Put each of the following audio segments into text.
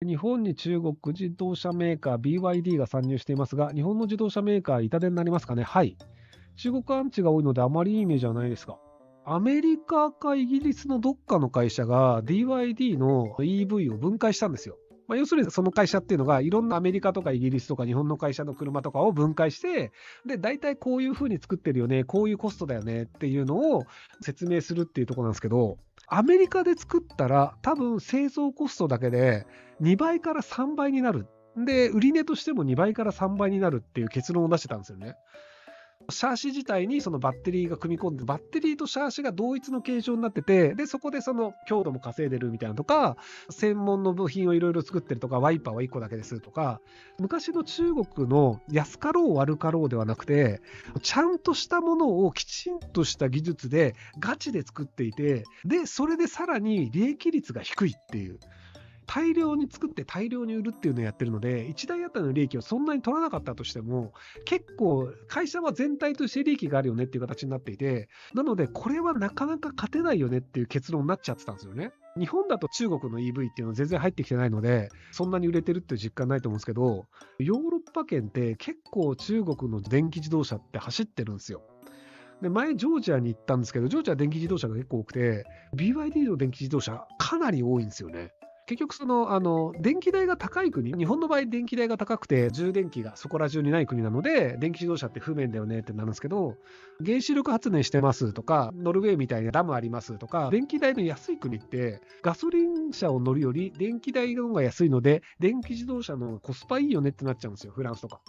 日本に中国自動車メーカー BYD が参入していますが、日本の自動車メーカー痛手になりますかね。はい。中国アンチが多いのであまりいいイメージはないですが。アメリカかイギリスのどっかの会社が BYD の EV を分解したんですよ。要するにその会社っていうのがいろんなアメリカとかイギリスとか日本の会社の車とかを分解して、で、大体こういう風に作ってるよね、こういうコストだよねっていうのを説明するっていうところなんですけど、アメリカで作ったら多分製造コストだけで2倍から3倍になる。で、売値としても2倍から3倍になるっていう結論を出してたんですよね。シャーシ自体にそのバッテリーが組み込んで、バッテリーとシャーシが同一の形状になってて、で、そこでその強度も稼いでるみたいなとか、専門の部品をいろいろ作ってるとか、ワイパーは1個だけですとか、昔の中国の安かろう悪かろうではなくて、ちゃんとしたものをきちんとした技術でガチで作っていて、で、それでさらに利益率が低いっていう。大量に作って大量に売るっていうのをやってるので、1台あたりの利益をそんなに取らなかったとしても、結構会社は全体として利益があるよねっていう形になっていて、なのでこれはなかなか勝てないよねっていう結論になっちゃってたんですよね。日本だと中国の EV っていうのは全然入ってきてないので、そんなに売れてるっていう実感ないと思うんですけど、ヨーロッパ圏って結構中国の電気自動車って走ってるんですよ。で、前ジョージアに行ったんですけど、ジョージア電気自動車が結構多くて、BYD の電気自動車かなり多いんですよね。結局電気代が高い国、日本の場合電気代が高くて充電器がそこら中にない国なので、電気自動車って不便だよねってなるんですけど、原子力発電してますとか、ノルウェーみたいなダムありますとか、電気代の安い国って、ガソリン車を乗るより電気代の方が安いので、電気自動車のコスパいいよねってなっちゃうんですよ、フランスとか。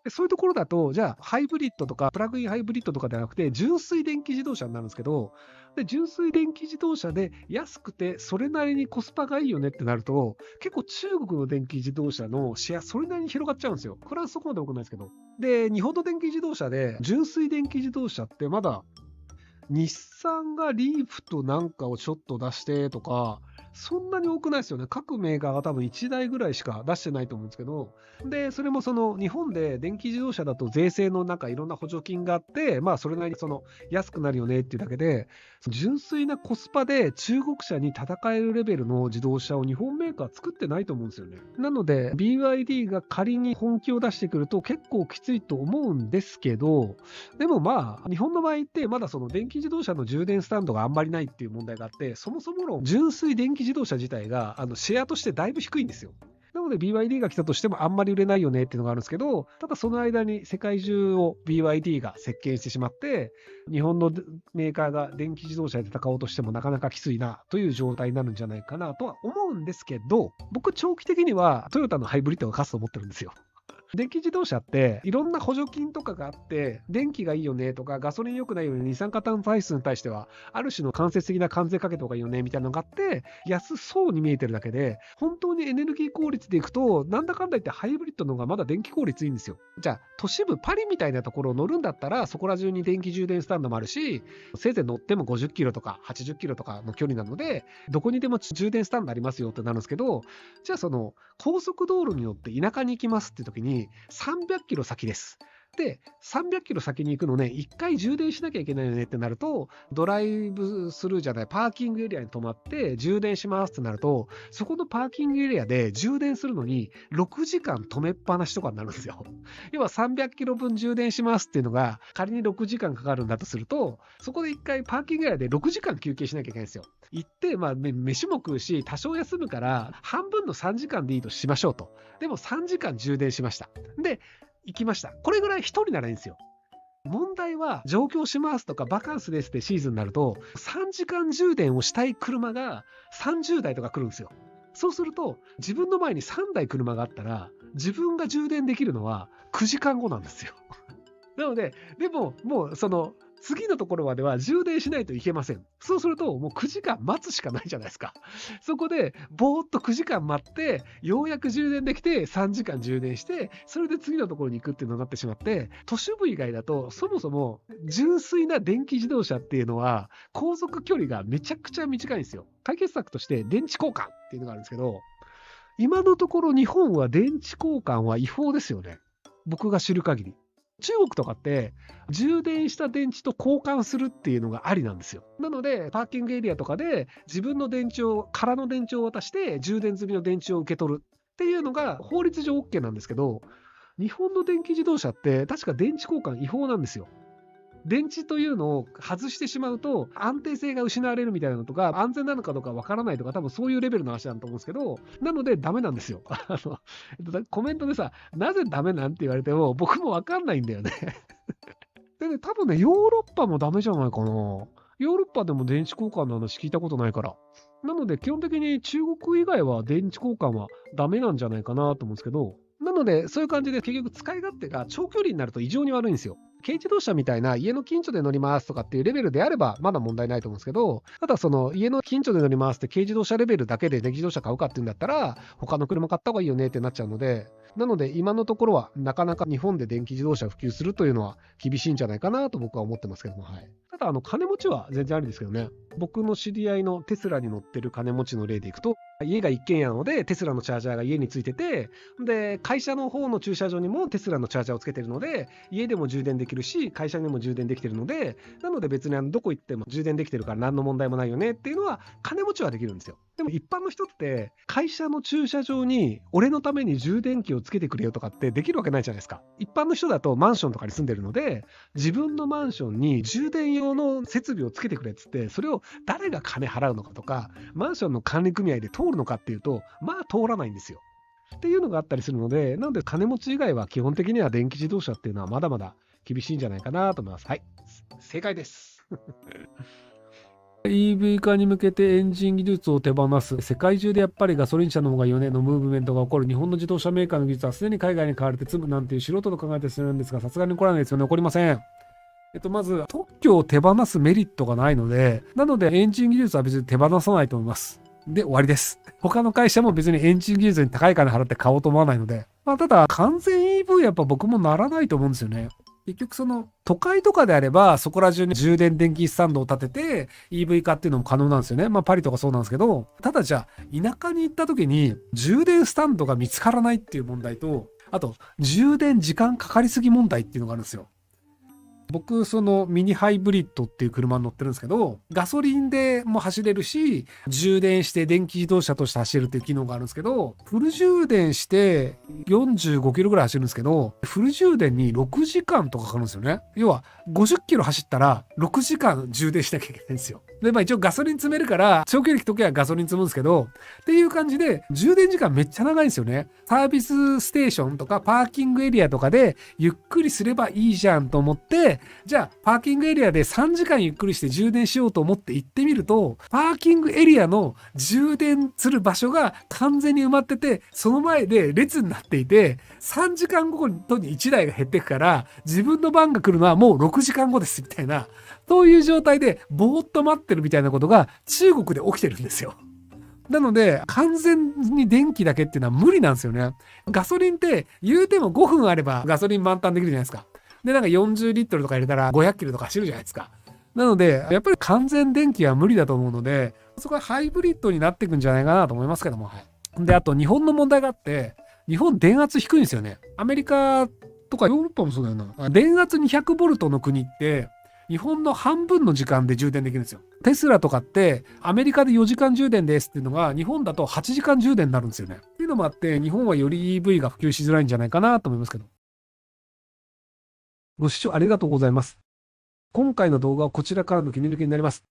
でそういうところだと、じゃあ、ハイブリッドとか、プラグインハイブリッドとかではなくて、純粋電気自動車になるんですけど、で純粋電気自動車で安くて、それなりにコスパがいいよねってなると、結構中国の電気自動車のシェア、それなりに広がっちゃうんですよ。フランスそこまで多くないですけど。で、日本の電気自動車で、純粋電気自動車ってまだ、日産がリーフとなんかをちょっと出してとか、そんなに多くないですよね。各メーカーが多分1台ぐらいしか出してないと思うんですけど、で、それもその日本で電気自動車だと税制のなんかいろんな補助金があって、それなりに安くなるよねっていうだけで、純粋なコスパで中国車に戦えるレベルの自動車を日本メーカー作ってないと思うんですよね。なので BYD が仮に本気を出してくると結構きついと思うんですけど、でも日本の場合ってまだその電気自動車の充電スタンドがあんまりないっていう問題があって、そもそもの純粋電気自動車自体がシェアとしてだいぶ低いんですよ。なので BYD が来たとしてもあんまり売れないよねっていうのがあるんですけど、ただその間に世界中を BYD が席巻してしまって、日本のメーカーが電気自動車で戦おうとしてもなかなかきついなという状態になるんじゃないかなとは思うんですけど、僕長期的にはトヨタのハイブリッドが勝つと思ってるんですよ。電気自動車っていろんな補助金とかがあって、電気がいいよねとか、ガソリン良くないよね、二酸化炭素排出に対しては、ある種の間接的な関税かけた方がいいよねみたいなのがあって、安そうに見えてるだけで、本当にエネルギー効率でいくと、なんだかんだ言ってハイブリッドの方がまだ電気効率いいんですよ。じゃあ、都市部パリみたいなところを乗るんだったら、そこら中に電気充電スタンドもあるし、せいぜい乗っても50キロとか80キロとかの距離なので、どこにでも充電スタンドありますよってなるんですけど、じゃあ高速道路に乗って田舎に行きますって時に300キロ先です。で、300キロ先に行くのね、1回充電しなきゃいけないよねってなると、ドライブスルーじゃない、パーキングエリアに止まって充電しますってなると、そこのパーキングエリアで充電するのに6時間止めっぱなしとかになるんですよ。要は300キロ分充電しますっていうのが仮に6時間かかるんだとすると、そこで1回パーキングエリアで6時間休憩しなきゃいけないんですよ。行って、飯も食うし、多少休むから、半分の3時間でいいとしましょうと。でも3時間充電しました。で、行きました。これぐらい一人ならいいんですよ。問題は上京しますとかバカンスですってシーズンになると3時間充電をしたい車が30台とか来るんですよ。そうすると自分の前に3台車があったら自分が充電できるのは9時間後なんですよ。なので、でももう次のところまでは充電しないといけません。そうするともう9時間待つしかないじゃないですか。そこでぼーっと9時間待って、ようやく充電できて3時間充電して、それで次のところに行くっていうのになってしまって、都市部以外だとそもそも純粋な電気自動車っていうのは航続距離がめちゃくちゃ短いんですよ。解決策として電池交換っていうのがあるんですけど、今のところ日本は電池交換は違法ですよね。僕が知る限り。中国とかって充電した電池と交換するっていうのがありなんですよ。なのでパーキングエリアとかで自分の電池を空の電池を渡して充電済みの電池を受け取るっていうのが法律上 OK なんですけど、日本の電気自動車って確か電池交換違法なんですよ。電池というのを外してしまうと安定性が失われるみたいなのとか、安全なのかどうかわからないとか、多分そういうレベルの話だと思うんですけど、なのでダメなんですよ。コメントでさ、なぜダメなんて言われても僕もわかんないんだよね。でね、多分ね、ヨーロッパもダメじゃないかな。ヨーロッパでも電池交換の話聞いたことないから。なので基本的に中国以外は電池交換はダメなんじゃないかなと思うんですけど、なのでそういう感じで結局使い勝手が長距離になると異常に悪いんですよ。軽自動車みたいな家の近所で乗りますとかっていうレベルであればまだ問題ないと思うんですけど、ただその家の近所で乗りますって軽自動車レベルだけで電気自動車買うかっていうんだったら、他の車買った方がいいよねってなっちゃうので、なので今のところはなかなか日本で電気自動車を普及するというのは厳しいんじゃないかなと僕は思ってますけども、はい。ただ金持ちは全然ありですけどね。僕の知り合いのテスラに乗ってる金持ちの例でいくと、家が一軒家なのでテスラのチャージャーが家についてて、で会社の方の駐車場にもテスラのチャージャーをつけてるので、家でも充電できるし会社にも充電できてるので、なので別にどこ行っても充電できてるから何の問題もないよねっていうのは金持ちはできるんですよ。でも一般の人って会社の駐車場に俺のために充電器をつけてくれよとかってできるわけないじゃないですか。一般の人だとマンションとかに住んでるので、自分のマンションに充電用の設備をつけてくれっつって、それを誰が金払うのかとか、マンションの管理組合で通るのかっていうと、まあ通らないんですよ。っていうのがあったりするので、なので金持ち以外は基本的には電気自動車っていうのはまだまだ厳しいんじゃないかなと思います。はい、正解です。EV 化に向けてエンジン技術を手放す。世界中でやっぱりガソリン車の方がいいよねのムーブメントが起こる。日本の自動車メーカーの技術はすでに海外に買われて積むなんていう素人の考えてするんですが、さすがに起こらないですよね。起こりません。まず、特許を手放すメリットがないので、なのでエンジン技術は別に手放さないと思います。で、終わりです。他の会社も別にエンジン技術に高い金払って買おうと思わないので、ただ、完全 EV はやっぱ僕もならないと思うんですよね。結局都会とかであればそこら中に充電電気スタンドを立てて EV 化っていうのも可能なんですよね。パリとかそうなんですけど、ただじゃあ田舎に行った時に充電スタンドが見つからないっていう問題と、あと充電時間かかりすぎ問題っていうのがあるんですよ。僕、ミニハイブリッドっていう車に乗ってるんですけど、ガソリンでも走れるし、充電して電気自動車として走るっていう機能があるんですけど、フル充電して45キロぐらい走るんですけど、フル充電に6時間とかかかるんですよね。要は、50キロ走ったら6時間充電しなきゃいけないんですよ。で、一応ガソリン詰めるから、長距離行くときはガソリン積むんですけど、っていう感じで、充電時間めっちゃ長いんですよね。サービスステーションとかパーキングエリアとかでゆっくりすればいいじゃんと思って、じゃあパーキングエリアで3時間ゆっくりして充電しようと思って行ってみると、パーキングエリアの充電する場所が完全に埋まってて、その前で列になっていて、3時間後に1台が減っていくから、自分の番が来るのはもう6時間後ですみたいな、そういう状態でぼーっと待ってるみたいなことが中国で起きてるんですよ。なので、完全に電気だけっていうのは無理なんですよね。ガソリンって言うても5分あればガソリン満タンできるじゃないですか。で、40リットルとか入れたら500キロとか走るじゃないですか。なので、やっぱり完全電気は無理だと思うので、そこはハイブリッドになっていくんじゃないかなと思いますけども。はい。で、あと日本の問題があって、日本電圧低いんですよね。アメリカとかヨーロッパもそうだよな。電圧200ボルトの国って、日本の半分の時間で充電できるんですよ。テスラとかってアメリカで4時間充電ですっていうのが日本だと8時間充電になるんですよね。っていうのもあって日本はより EV が普及しづらいんじゃないかなと思いますけど。ご視聴ありがとうございます。今回の動画はこちらからの切り抜きになります。